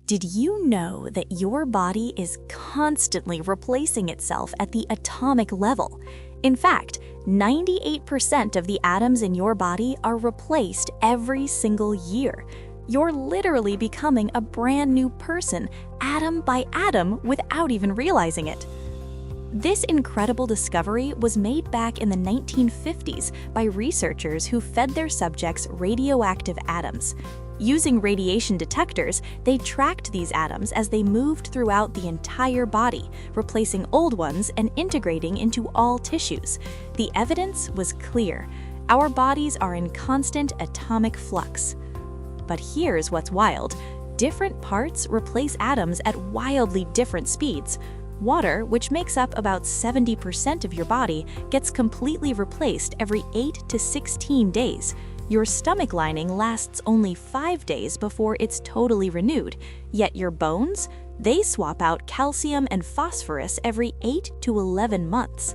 Did you know that your body is constantly replacing itself at the atomic level? In fact, 98% of the atoms in your body are replaced every single year. You're literally becoming a brand new person, atom by atom, without even realizing it. This incredible discovery was made back in the 1950s by researchers who fed their subjects radioactive atoms. Using radiation detectors, they tracked these atoms as they moved throughout the entire body, replacing old ones and integrating into all tissues. The evidence was clear. Our bodies are in constant atomic flux. But here's what's wild. Different parts replace atoms at wildly different speeds. Water, which makes up about 70% of your body, gets completely replaced every 8 to 16 days. Your stomach lining lasts only 5 days before it's totally renewed, yet your bones, they swap out calcium and phosphorus every 8 to 11 months.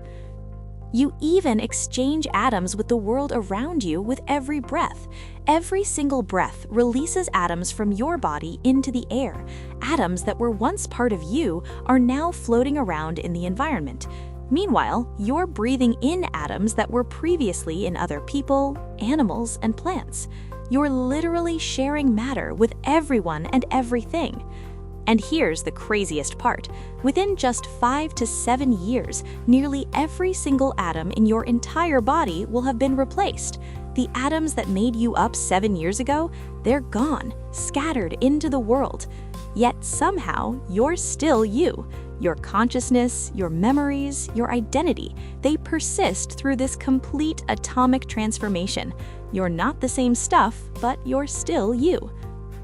You even exchange atoms with the world around you with every breath. Every single breath releases atoms from your body into the air. Atoms that were once part of you are now floating around in the environment. Meanwhile, you're breathing in atoms that were previously in other people, animals, and plants. You're literally sharing matter with everyone and everything. And here's the craziest part. Within just 5 to 7 years, nearly every single atom in your entire body will have been replaced. The atoms that made you up 7 years ago, they're gone, scattered into the world. Yet somehow, you're still you. Your consciousness, your memories, your identity, they persist through this complete atomic transformation. You're not the same stuff, but you're still you.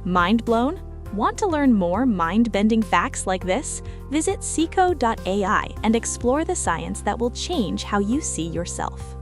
Mind blown? Want to learn more mind-bending facts like this? Visit Sikho.ai and explore the science that will change how you see yourself.